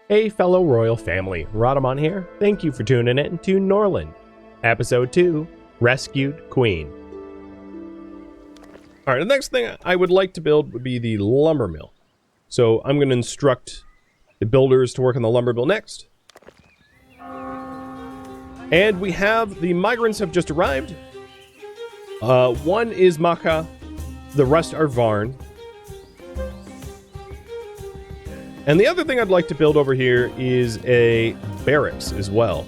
Hey fellow royal family, Rhadamant here. Thank you for tuning in to Norland, Episode 2, Rescued Queen. Alright, the next thing I would like to build would be the lumber mill. So I'm going to instruct the builders to work on the lumber mill next. And we have, the migrants have just arrived. One is Maka, the rest are Varn. And the other thing I'd like to build over here is a barracks as well.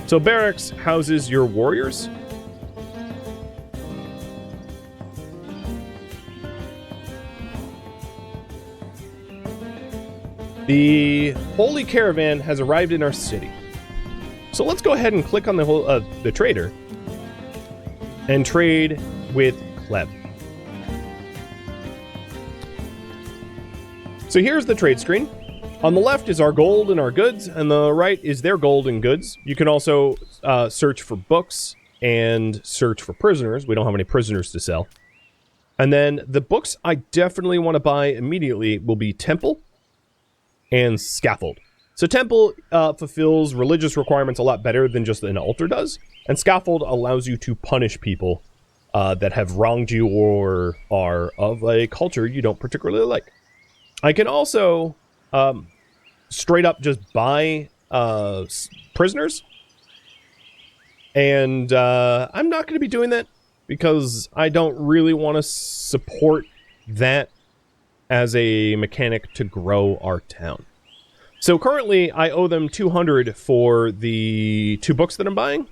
So barracks houses your warriors. The Holy Caravan has arrived in our city. So let's go ahead and click on the trader and trade with Kleb. So here's the trade screen. On the left is our gold and our goods, and the right is their gold and goods. You can also search for books and search for prisoners. We don't have any prisoners to sell. And then the books I definitely want to buy immediately will be Temple and Scaffold. So Temple fulfills religious requirements a lot better than just an altar does, and Scaffold allows you to punish people that have wronged you or are of a culture you don't particularly like. I can also straight up just buy prisoners. And I'm not going to be doing that because I don't really want to support that as a mechanic to grow our town. So currently I owe them 200 for the 2 books that I'm buying.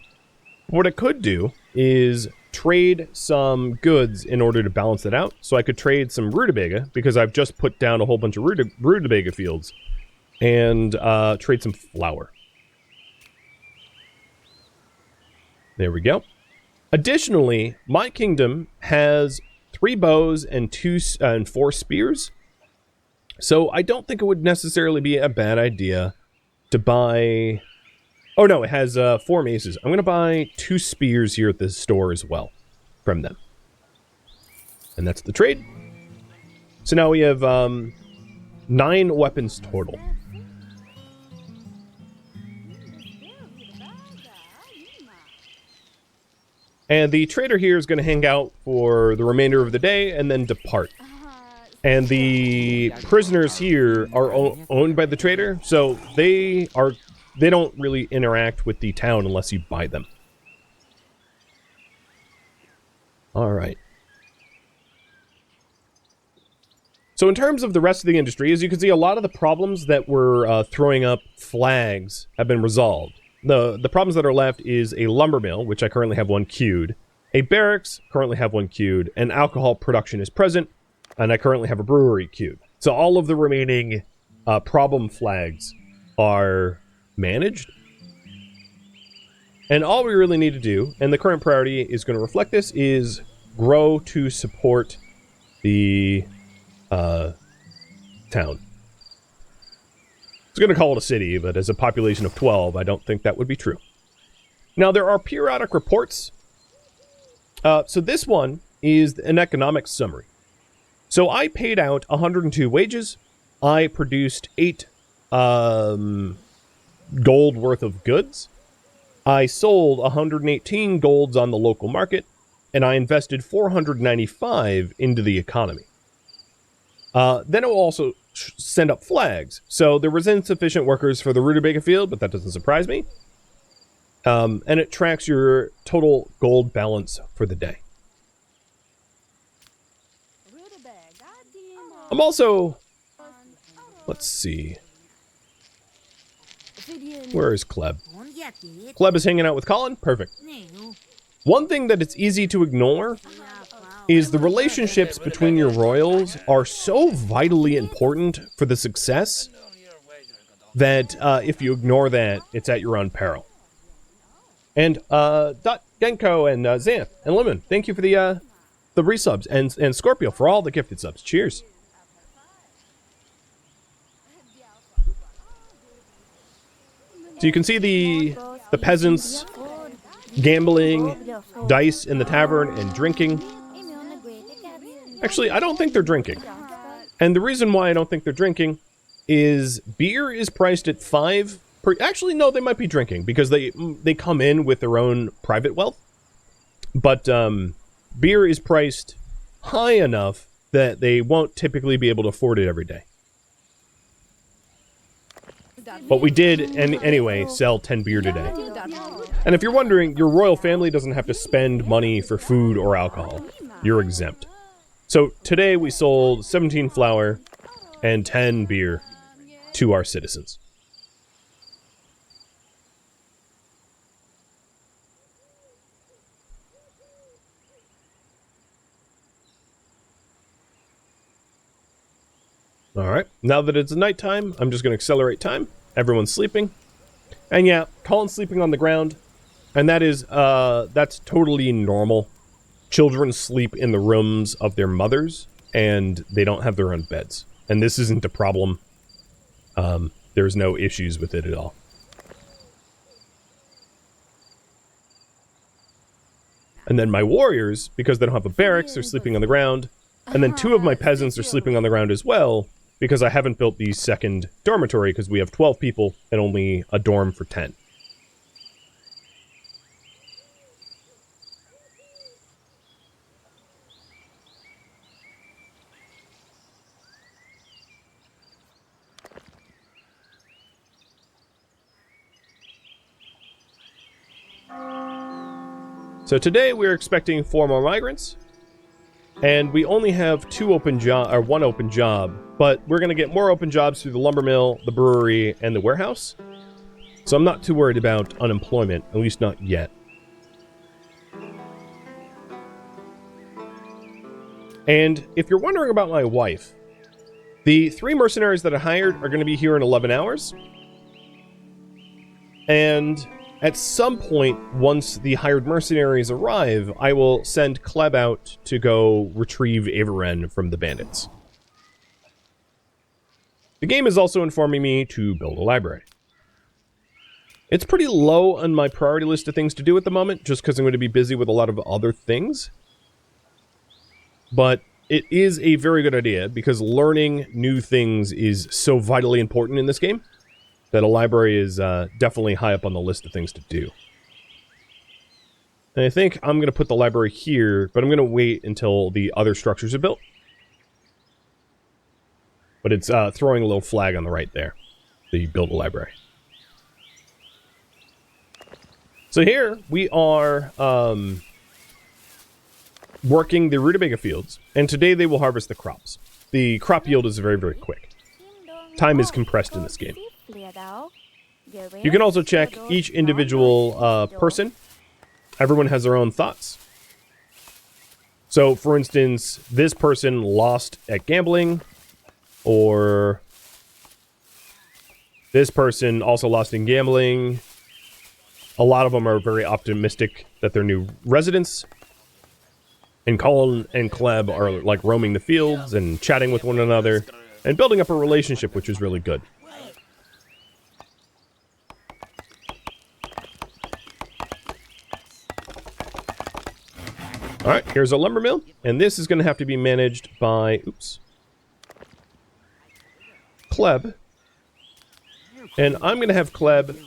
What I could do is trade some goods in order to balance it out. So I could trade some rutabaga, because I've just put down a whole bunch of rutabaga fields, and trade some flour. There we go. Additionally, my kingdom has 3 bows and 4 spears. So I don't think it would necessarily be a bad idea to buy... Oh no, it has 4 maces. I'm going to buy 2 spears here at the store as well from them. And that's the trade. So now we have 9 weapons total. And the trader here is going to hang out for the remainder of the day and then depart. And the prisoners here are owned by the trader, so they don't really interact with the town unless you buy them. Alright. So in terms of the rest of the industry, as you can see, a lot of the problems that were throwing up flags have been resolved. The problems that are left is a lumber mill, which I currently have 1 queued. A barracks, currently have 1 queued. And alcohol production is present, and I currently have a brewery queued. So all of the remaining problem flags are managed. And all we really need to do, and the current priority is going to reflect this, is grow to support the town. I was going to call it a city, but as a population of 12, I don't think that would be true. Now, there are periodic reports. So this one is an economic summary. So I paid out 102 wages. I produced 8 gold worth of goods. I sold 118 golds on the local market, and I invested 495 into the economy. Then it will also send up flags. So there was insufficient workers for the rutabaga field, but that doesn't surprise me. And it tracks your total gold balance for the day. I'm also... Let's see. Where is Kleb? Kleb is hanging out with Colin? Perfect. One thing that it's easy to ignore is the relationships between your royals are so vitally important for the success that if you ignore that, it's at your own peril. And Genko and Xanth and Lemon, thank you for the resubs, and Scorpio for all the gifted subs. Cheers. So you can see the peasants gambling, dice in the tavern, and drinking. Actually, I don't think they're drinking. And the reason why I don't think they're drinking is beer is priced at 5 per... Actually, no, they might be drinking because they come in with their own private wealth. But beer is priced high enough that they won't typically be able to afford it every day. But we did, anyway, sell 10 beer today. And if you're wondering, your royal family doesn't have to spend money for food or alcohol. You're exempt. So today we sold 17 flour and 10 beer to our citizens. Alright, now that it's nighttime, I'm just going to accelerate time. Everyone's sleeping. And yeah, Colin's sleeping on the ground. And that is, that's totally normal. Children sleep in the rooms of their mothers, and they don't have their own beds. And this isn't a problem. There's no issues with it at all. And then my warriors, because they don't have a barracks, are sleeping on the ground. And then 2 of my peasants are sleeping on the ground as well, because I haven't built the second dormitory, because we have 12 people and only a dorm for 10. So today we're expecting 4 more migrants. And we only have 1 open job, but we're going to get more open jobs through the lumber mill, the brewery, and the warehouse. So I'm not too worried about unemployment, at least not yet. And if you're wondering about my wife, the 3 mercenaries that I hired are going to be here in 11 hours. And at some point, once the hired mercenaries arrive, I will send Kleb out to go retrieve Avaren from the bandits. The game is also informing me to build a library. It's pretty low on my priority list of things to do at the moment, just because I'm going to be busy with a lot of other things. But it is a very good idea, because learning new things is so vitally important in this game, that a library is definitely high up on the list of things to do. And I think I'm going to put the library here, but I'm going to wait until the other structures are built. But it's throwing a little flag on the right there. The build a library. So here we are working the rutabaga fields, and today they will harvest the crops. The crop yield is very, very quick. Time is compressed in this game. You can also check each individual person. Everyone has their own thoughts. So, for instance, this person lost at gambling, or this person also lost in gambling. A lot of them are very optimistic that they're new residents. And Colin and Kleb are like roaming the fields and chatting with one another and building up a relationship, which is really good. Alright, here's a lumber mill, and this is going to have to be managed by, Kleb. And I'm going to have Kleb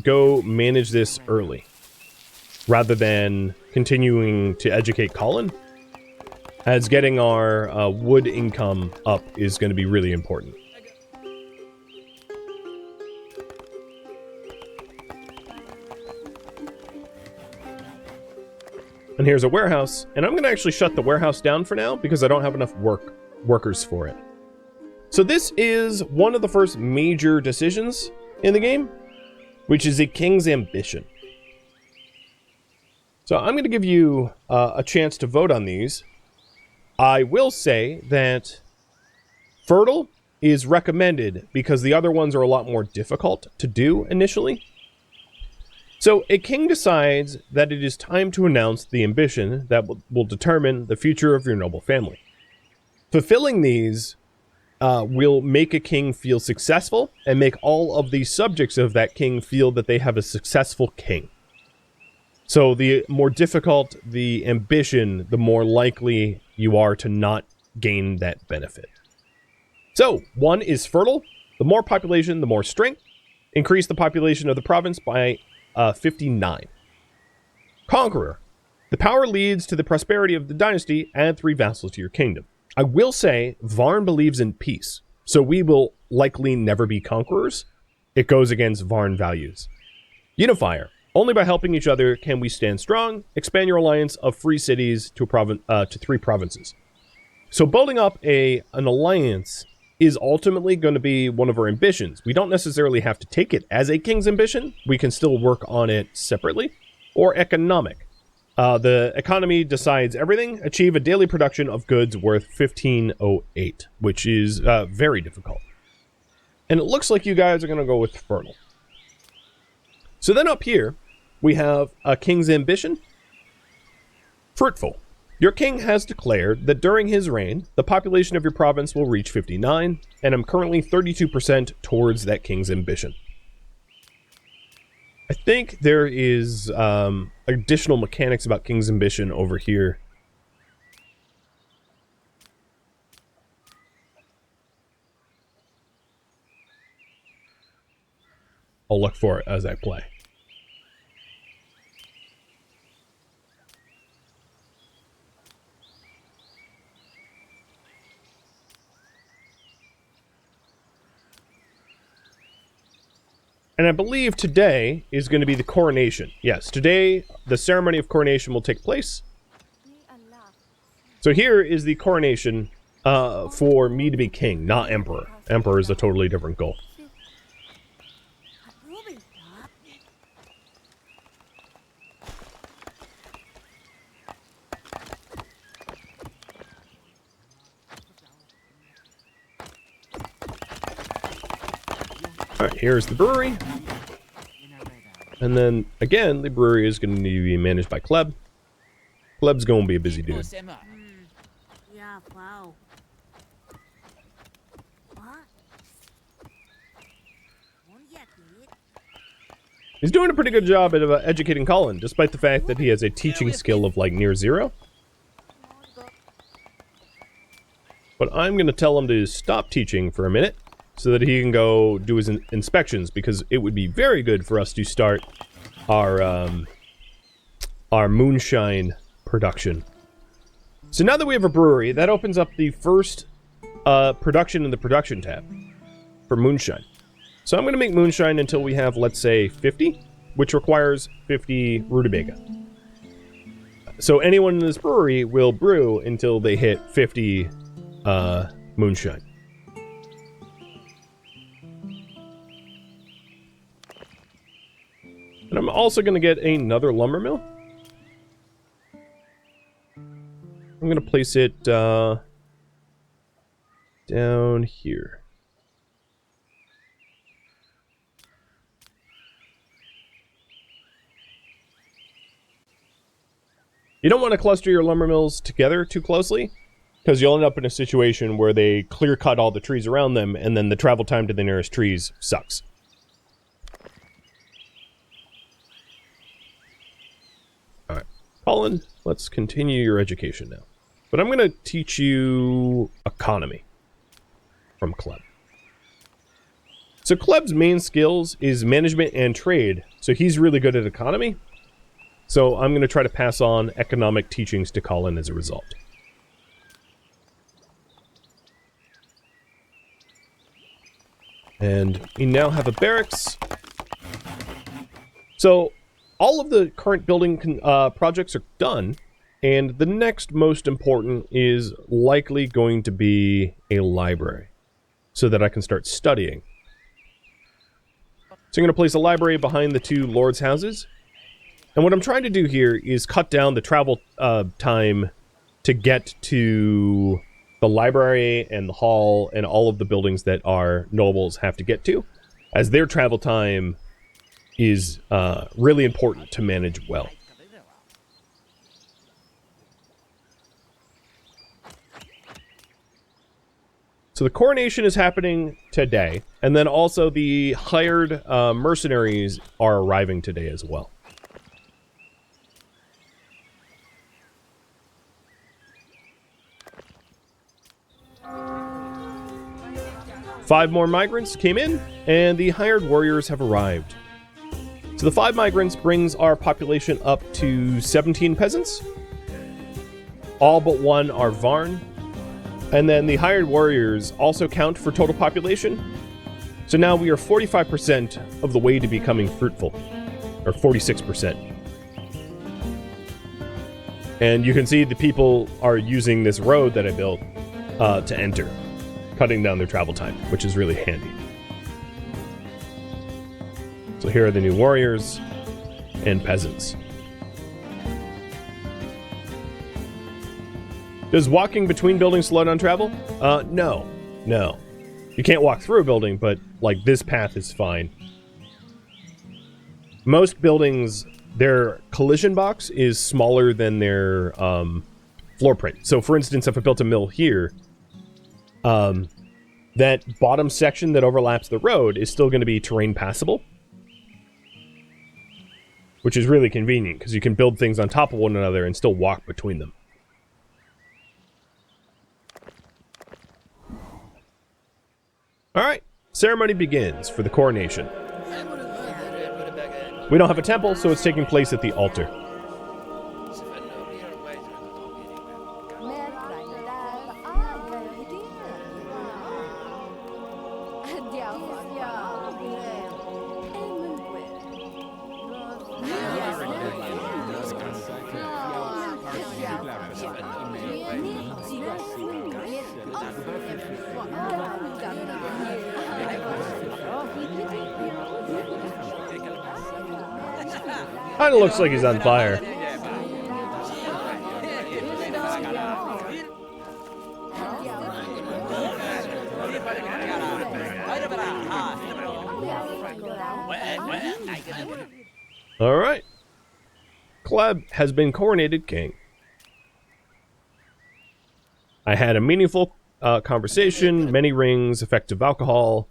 go manage this early, rather than continuing to educate Colin, as getting our wood income up is going to be really important. And here's a warehouse, and I'm going to actually shut the warehouse down for now because I don't have enough workers for it. So this is one of the first major decisions in the game, which is a king's ambition. So I'm going to give you a chance to vote on these. I will say that fertile is recommended because the other ones are a lot more difficult to do initially. So a king decides that it is time to announce the ambition that will determine the future of your noble family. Fulfilling these will make a king feel successful and make all of the subjects of that king feel that they have a successful king. So the more difficult the ambition, the more likely you are to not gain that benefit. So, 1 is fertile. The more population, the more strength. Increase the population of the province by 59. Conqueror. The power leads to the prosperity of the dynasty. Add 3 vassals to your kingdom. I will say, Varn believes in peace, so we will likely never be conquerors. It goes against Varn values. Unifier. Only by helping each other can we stand strong. Expand your alliance of free cities to 3 provinces. So building up an alliance is ultimately going to be one of our ambitions. We don't necessarily have to take it as a king's ambition. We can still work on it separately. Or economic. The economy decides everything. Achieve a daily production of goods worth 1508, which is very difficult. And it looks like you guys are going to go with fertile. So then up here, we have a king's ambition. Fruitful. Your king has declared that during his reign, the population of your province will reach 59, and I'm currently 32% towards that king's ambition. I think there is additional mechanics about king's ambition over here. I'll look for it as I play. And I believe today is going to be the coronation. Yes, today the ceremony of coronation will take place. So here is the coronation for me to be king, not emperor. Emperor is a totally different goal. Alright, here's the brewery. And then, again, the brewery is going to need to be managed by Kleb. Kleb's going to be a busy dude. He's doing a pretty good job at educating Colin, despite the fact that he has a teaching skill of, like, near 0. But I'm going to tell him to stop teaching for a minute, so that he can go do his inspections, because it would be very good for us to start our moonshine production. So now that we have a brewery, that opens up the first production in the production tab for moonshine. So I'm going to make moonshine until we have, let's say, 50, which requires 50 rutabaga. So anyone in this brewery will brew until they hit 50 moonshine. And I'm also going to get another lumber mill. I'm going to place it down here. You don't want to cluster your lumber mills together too closely, because you'll end up in a situation where they clear cut all the trees around them, and then the travel time to the nearest trees sucks. Alright, Colin, let's continue your education now. But I'm going to teach you economy from Kleb. So Kleb's main skills is management and trade, so he's really good at economy. So I'm going to try to pass on economic teachings to Colin as a result. And we now have a barracks. So all of the current building projects are done, and the next most important is likely going to be a library, so that I can start studying. So I'm going to place a library behind the 2 lords' houses. And what I'm trying to do here is cut down the travel time to get to the library and the hall and all of the buildings that our nobles have to get to, as their travel time is really important to manage well. So the coronation is happening today, and then also the hired mercenaries are arriving today as well. 5 more migrants came in, and the hired warriors have arrived. So the 5 migrants brings our population up to 17 peasants. All but 1 are Varn. And then the hired warriors also count for total population. So now we are 45% of the way to becoming fruitful. Or 46%. And you can see the people are using this road that I built to enter, cutting down their travel time, which is really handy. So here are the new warriors and peasants. Does walking between buildings slow down travel? No. You can't walk through a building, but like this path is fine. Most buildings, their collision box is smaller than their floor print. So for instance, if I built a mill here, that bottom section that overlaps the road is still going to be terrain passable. Which is really convenient, because you can build things on top of one another and still walk between them. Alright, ceremony begins for the coronation. We don't have a temple, so it's taking place at the altar. Kinda looks like he's on fire. Alright. Kleb has been coronated king. I had a meaningful conversation, many rings, effective alcohol.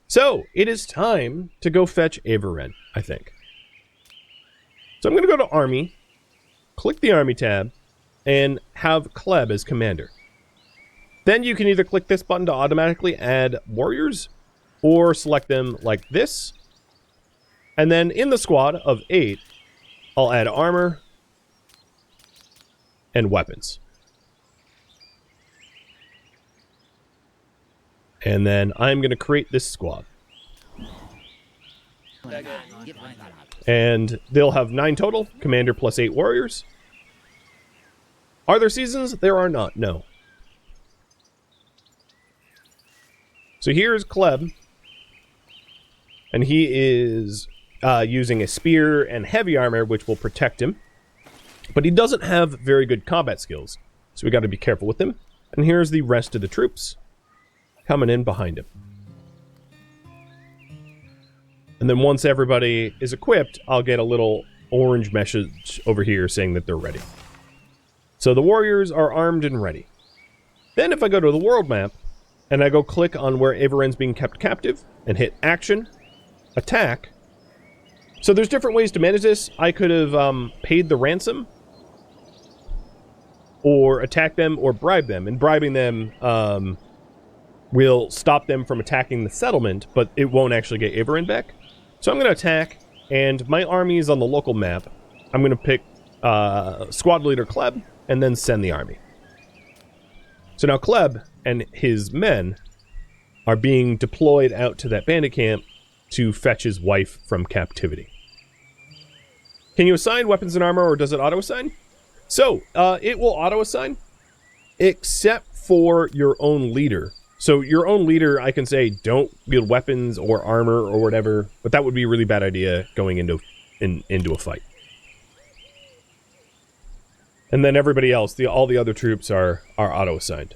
So, it is time to go fetch Avaren, I think. So I'm going to go to Army, click the Army tab, and have Kleb as commander. Then you can either click this button to automatically add warriors, or select them like this. And then in the squad of 8, I'll add armor and weapons. And then I'm going to create this squad. And they'll have 9 total, commander plus 8 warriors. Are there seasons? There are not, no. So here's Kleb. And he is using a spear and heavy armor, which will protect him. But he doesn't have very good combat skills, so we got to be careful with him. And here's the rest of the troops coming in behind him. And then once everybody is equipped, I'll get a little orange message over here saying that they're ready. So the warriors are armed and ready. Then if I go to the world map, and I go click on where Avaren's being kept captive, and hit action, attack. So there's different ways to manage this. I could have paid the ransom, or attack them, or bribe them. And bribing them will stop them from attacking the settlement, but it won't actually get Avaren back. So I'm going to attack, and my army is on the local map. I'm going to pick squad leader Kleb, and then send the army. So now Kleb and his men are being deployed out to that bandit camp to fetch his wife from captivity. Can you assign weapons and armor, or does it auto-assign? So, it will auto-assign, except for your own leader. So your own leader, I can say, don't wield weapons or armor or whatever, but that would be a really bad idea going into a fight. And then everybody else, all the other troops are auto-assigned.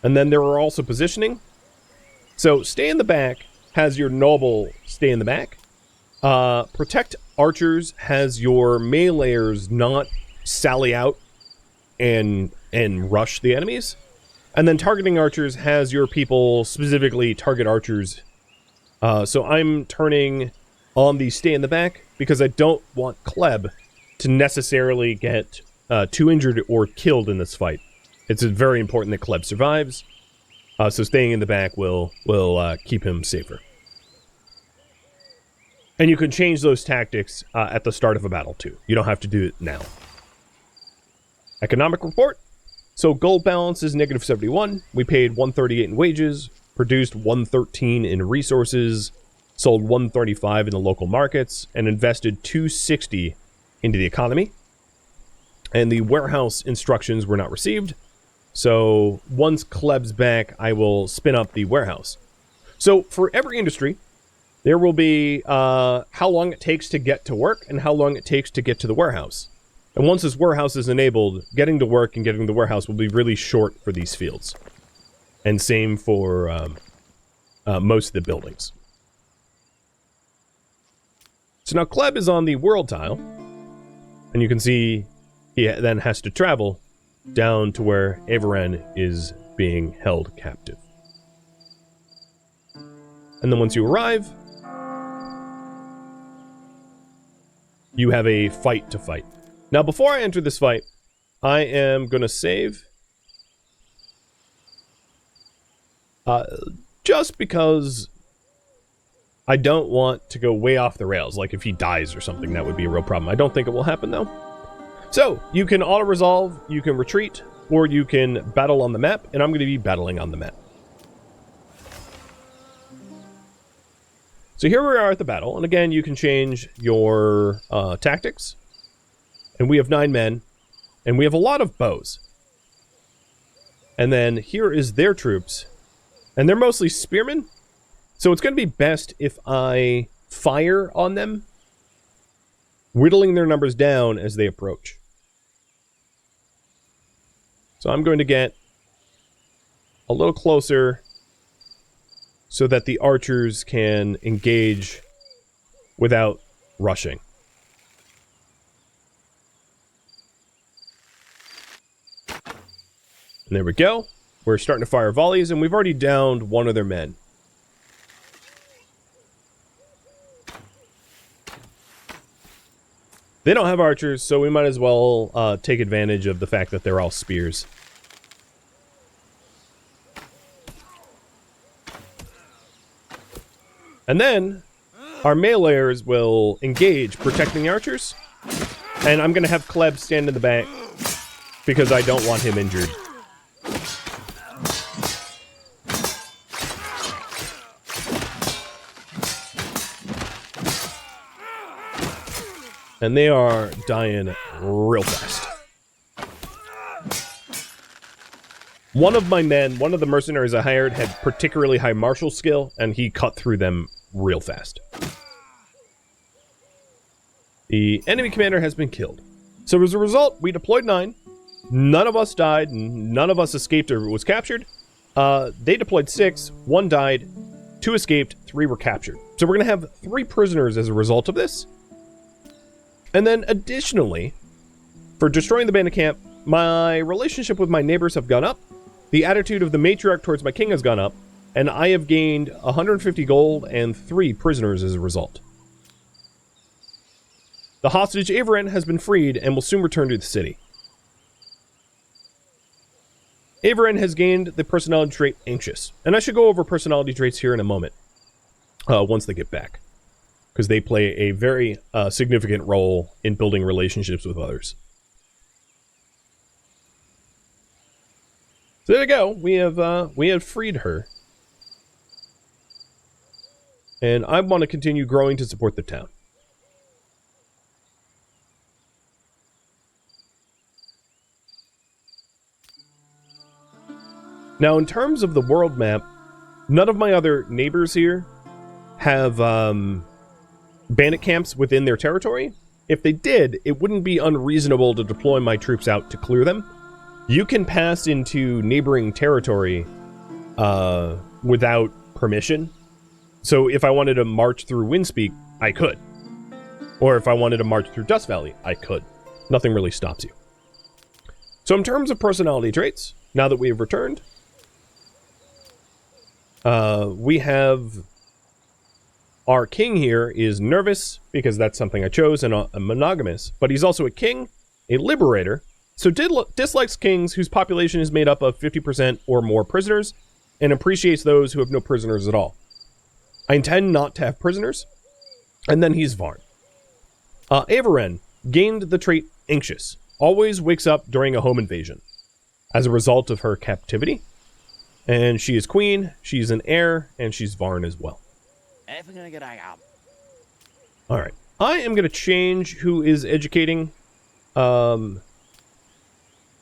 And then there are also positioning. So stay in the back has your noble stay in the back. Protect archers has your meleeers not sally out and rush the enemies. And then targeting archers has your people specifically target archers. So I'm turning on the stay in the back because I don't want Kleb to necessarily get too injured or killed in this fight. It's very important that Kleb survives, so staying in the back will keep him safer. And you can change those tactics at the start of a battle, too. You don't have to do it now. Economic report. So gold balance is negative 71. We paid 138 in wages, produced 113 in resources, sold 135 in the local markets, and invested 260 into the economy. And the warehouse instructions were not received. So once Kleb's back, I will spin up the warehouse. So for every industry, there will be how long it takes to get to work and how long it takes to get to the warehouse. And once this warehouse is enabled, getting to work and getting to the warehouse will be really short for these fields. And same for most of the buildings. So now Kleb is on the world tile. And you can see he then has to travel down to where Varn is being held captive. And then once you arrive, you have a fight to fight. Now, before I enter this fight, I am going to save. Just because I don't want to go way off the rails. Like if he dies or something, that would be a real problem. I don't think it will happen, though. So, you can auto-resolve, you can retreat, or you can battle on the map, and I'm going to be battling on the map. So here we are at the battle, and again, you can change your tactics. And we have 9 men, and we have a lot of bows. And then here is their troops, and they're mostly spearmen. So it's going to be best if I fire on them, whittling their numbers down as they approach. So I'm going to get a little closer so that the archers can engage without rushing. And there we go. We're starting to fire volleys, and we've already downed one of their men. They don't have archers, so we might as well take advantage of the fact that they're all spears. And then, our meleeers will engage, protecting the archers. And I'm going to have Kleb stand in the back, because I don't want him injured. And they are dying real fast. One of my men, one of the mercenaries I hired, had particularly high martial skill, and he cut through them real fast. The enemy commander has been killed. So as a result, we deployed 9. None of us died, none of us escaped or was captured. They deployed 6, 1 died, 2 escaped, 3 were captured. So we're going to have 3 prisoners as a result of this. And then additionally, for destroying the bandit camp, my relationship with my neighbors have gone up. The attitude of the matriarch towards my king has gone up. And I have gained 150 gold and 3 prisoners as a result. The hostage Varn has been freed and will soon return to the city. Varn has gained the personality trait Anxious. And I should go over personality traits here in a moment. Once they get back. Because they play a very significant role in building relationships with others. So there we go. We have freed her. And I want to continue growing to support the town. Now, in terms of the world map, none of my other neighbors here have bandit camps within their territory. If they did, it wouldn't be unreasonable to deploy my troops out to clear them. You can pass into neighboring territory without permission. So if I wanted to march through Windspeak, I could. Or if I wanted to march through Dust Valley, I could. Nothing really stops you. So in terms of personality traits, now that we have returned, we have our king here is nervous, because that's something I chose, and a monogamous, but he's also a king, a liberator, So dislikes kings whose population is made up of 50% or more prisoners, and appreciates those who have no prisoners at all. I intend not to have prisoners. And then he's Varn. Avaren gained the trait anxious. Always wakes up during a home invasion as a result of her captivity. And she is queen, she's an heir, and she's Varn as well. Alright. I am going to change who is educating to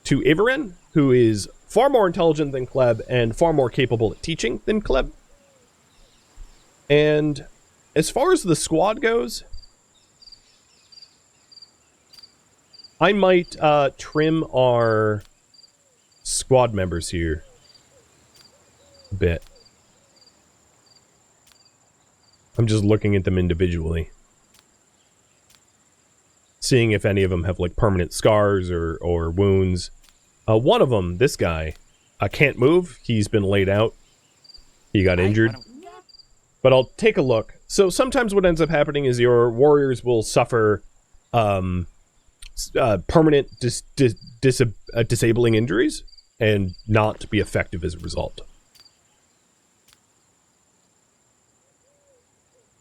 Avaren, who is far more intelligent than Kleb and far more capable at teaching than Kleb. And as far as the squad goes, I might trim our squad members here a bit. I'm just looking at them individually, seeing if any of them have like permanent scars or wounds. One of them, this guy, can't move. He's been laid out. He got injured. But I'll take a look. So sometimes what ends up happening is your warriors will suffer permanent disabling injuries and not be effective as a result.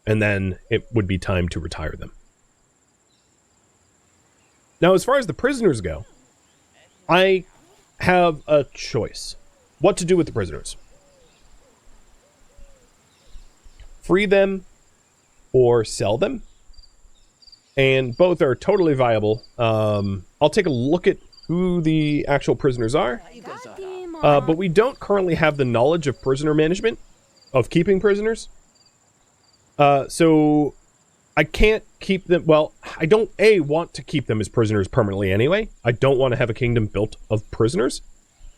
And then it would be time to retire them. Now, as far as the prisoners go, I have a choice. What to do with the prisoners. Free them or sell them. And both are totally viable. I'll take a look at who the actual prisoners are. But we don't currently have the knowledge of prisoner management, of keeping prisoners. So I can't keep them. Well, I don't want to keep them as prisoners permanently anyway. I don't want to have a kingdom built of prisoners.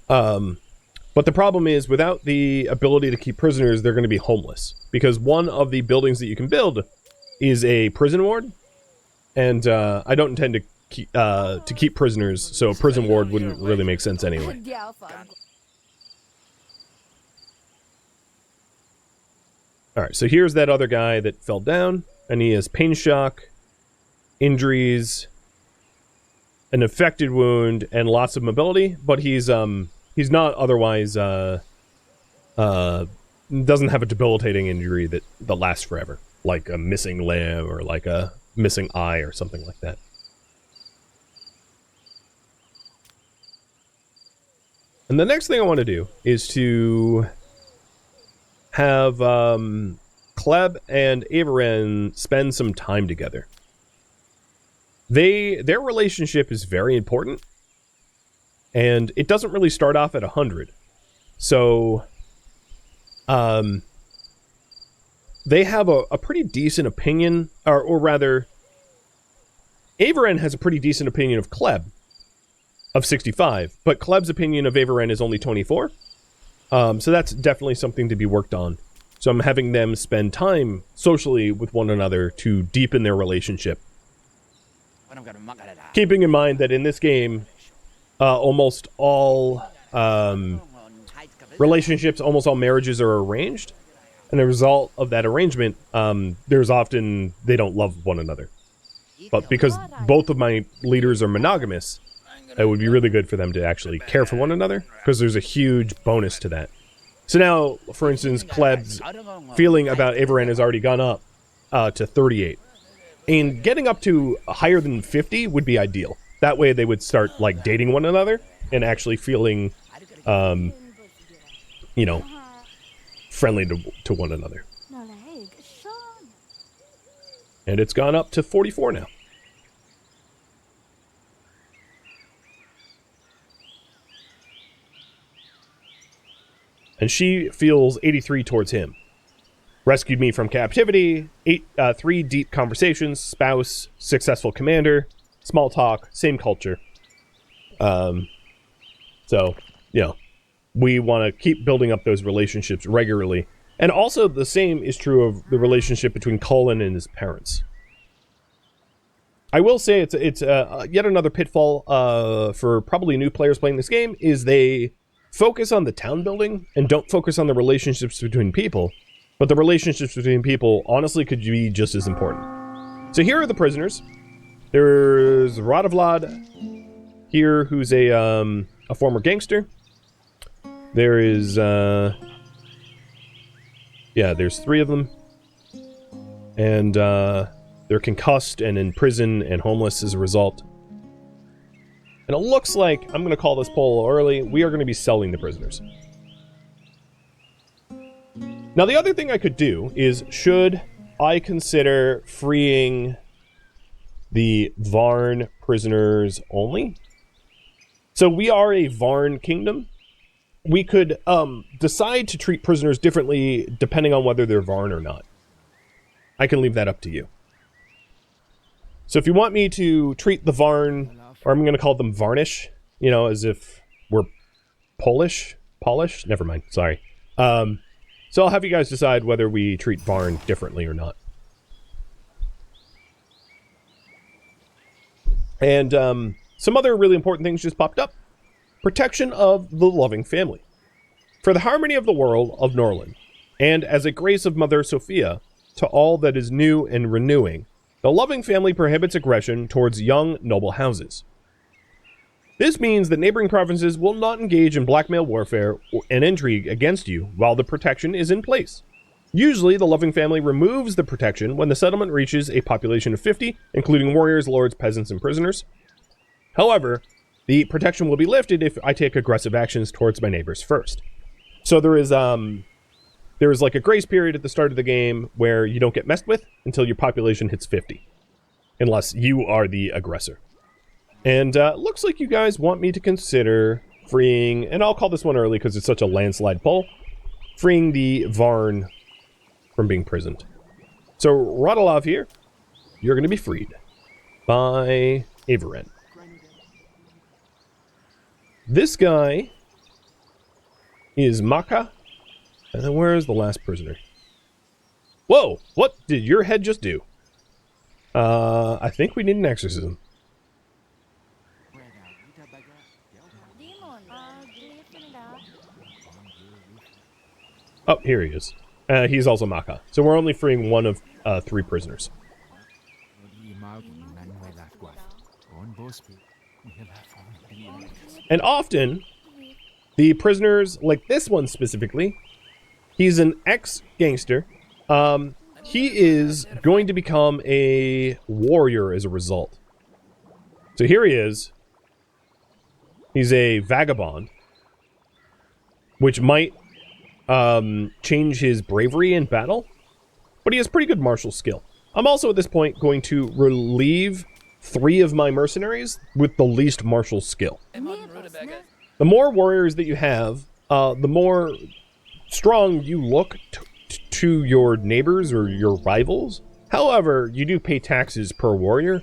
But the problem is, without the ability to keep prisoners, they're going to be homeless. Because one of the buildings that you can build is a prison ward. And I don't intend to keep prisoners, so a prison ward wouldn't really make sense anyway. Alright, so here's that other guy that fell down, and he has pain shock, injuries, an infected wound, and lots of mobility, but he's not otherwise, doesn't have a debilitating injury that lasts forever, like a missing limb or like a missing eye or something like that. And the next thing I want to do is to have Kleb and Avaren spend some time together. Their relationship is very important, and it doesn't really start off at 100. So, they have a pretty decent opinion, or rather, Avaren has a pretty decent opinion of Kleb, of 65, but Kleb's opinion of Avaren is only 24. So that's definitely something to be worked on. So I'm having them spend time socially with one another to deepen their relationship. Keeping in mind that in this game, almost all relationships, almost all marriages are arranged. And the result of that arrangement, there's often, they don't love one another. But because both of my leaders are monogamous, it would be really good for them to actually care for one another, because there's a huge bonus to that. So now, for instance, Kleb's feeling about Avaren has already gone up to 38. And getting up to higher than 50 would be ideal. That way they would start, like, dating one another and actually feeling, you know, friendly to one another. And it's gone up to 44 now. And she feels 83 towards him. Rescued me from captivity, 3 deep conversations, spouse, successful commander, small talk, same culture. So, you know, we want to keep building up those relationships regularly. And also the same is true of the relationship between Cullen and his parents. I will say it's yet another pitfall for probably new players playing this game, is they focus on the town building and don't focus on the relationships between people. But the relationships between people honestly could be just as important. So here are the prisoners. There's Rhadamant. here who's a former gangster. There is, yeah, there's 3 of them. And, they're concussed and in prison and homeless as a result. And it looks like, I'm going to call this poll a little early, we are going to be selling the prisoners. Now, the other thing I could do is, should I consider freeing the Varn prisoners only? So we are a Varn kingdom. We could decide to treat prisoners differently depending on whether they're Varn or not. I can leave that up to you. So if you want me to treat the Varn, or I'm going to call them Varnish, you know, as if we're Polish? Never mind, sorry. So I'll have you guys decide whether we treat Varn differently or not. And some other really important things just popped up. Protection of the loving family. For the harmony of the world of Norland, and as a grace of Mother Sophia to all that is new and renewing, the loving family prohibits aggression towards young, noble houses. This means that neighboring provinces will not engage in blackmail warfare and intrigue against you while the protection is in place. Usually, the loving family removes the protection when the settlement reaches a population of 50, including warriors, lords, peasants, and prisoners. However, the protection will be lifted if I take aggressive actions towards my neighbors first. So there is like a grace period at the start of the game where you don't get messed with until your population hits 50. Unless you are the aggressor. And looks like you guys want me to consider freeing, and I'll call this one early because it's such a landslide poll, freeing the Varn from being prisoned. So Rhadamant here, you're going to be freed by Varn. This guy is Maka. And then where is the last prisoner? Whoa! What did your head just do? I think we need an exorcism. Oh, here he is. He's also Maka. So we're only freeing one of 3 prisoners. And often, the prisoners, like this one specifically, he's an ex-gangster. He is going to become a warrior as a result. So here he is. He's a vagabond, which might change his bravery in battle, but he has pretty good martial skill. I'm also at this point going to relieve 3 of my mercenaries with the least martial skill. The more warriors that you have, the more strong you look to your neighbors or your rivals. However, you do pay taxes per warrior,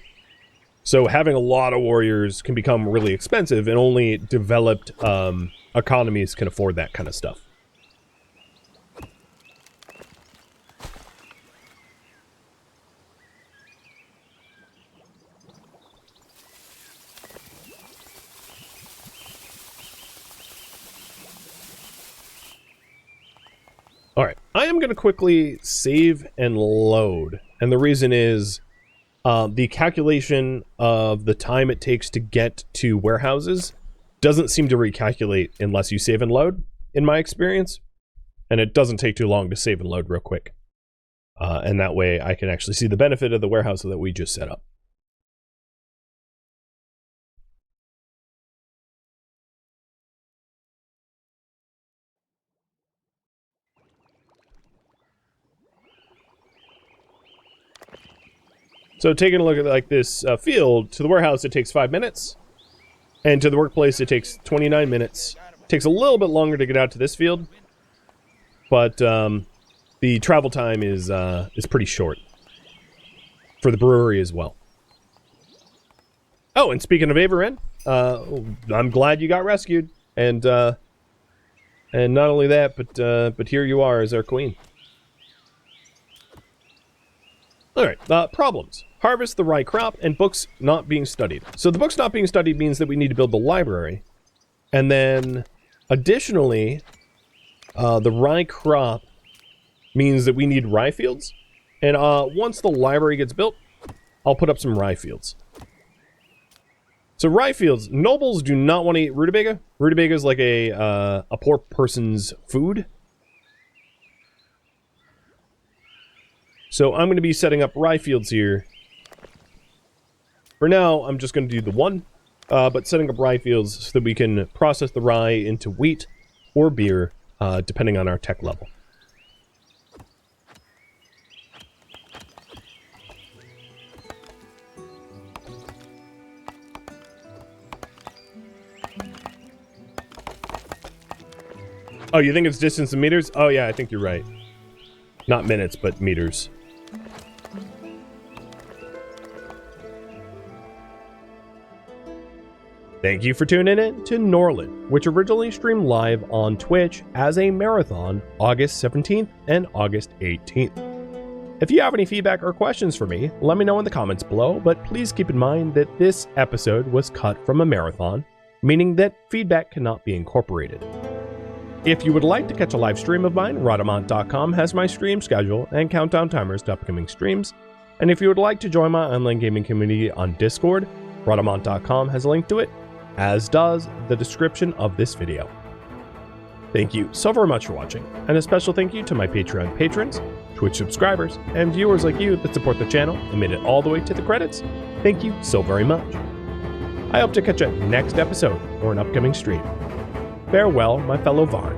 so having a lot of warriors can become really expensive, and only developed economies can afford that kind of stuff. Alright, I am going to quickly save and load, and the reason is the calculation of the time it takes to get to warehouses doesn't seem to recalculate unless you save and load, in my experience, and it doesn't take too long to save and load real quick. And that way I can actually see the benefit of the warehouse that we just set up. So taking a look at like this field, to the warehouse it takes 5 minutes, and to the workplace it takes 29 minutes. It takes a little bit longer to get out to this field, but the travel time is pretty short for the brewery as well. Oh, and speaking of Varn, I'm glad you got rescued, and not only that, but here you are as our queen. All right, problems. Harvest the rye crop and books not being studied. So the books not being studied means that we need to build the library. And then, additionally, the rye crop means that we need rye fields. And once the library gets built, I'll put up some rye fields. So rye fields. Nobles do not want to eat rutabaga. Rutabaga is like a poor person's food. So I'm going to be setting up rye fields here. For now, I'm just going to do the one, but setting up rye fields so that we can process the rye into wheat or beer, depending on our tech level. Oh, you think it's distance in meters? Oh yeah, I think you're right. Not minutes, but meters. Thank you for tuning in to Norland, which originally streamed live on Twitch as a marathon August 17th and August 18th. If you have any feedback or questions for me, let me know in the comments below, but please keep in mind that this episode was cut from a marathon, meaning that feedback cannot be incorporated. If you would like to catch a live stream of mine, Rhadamant.com has my stream schedule and countdown timers to upcoming streams. And if you would like to join my online gaming community on Discord, Rhadamant.com has a link to it, as does the description of this video. Thank you so very much for watching, and a special thank you to my Patreon patrons, Twitch subscribers, and viewers like you that support the channel and made it all the way to the credits. Thank you so very much. I hope to catch you next episode or an upcoming stream. Farewell, my fellow Varn.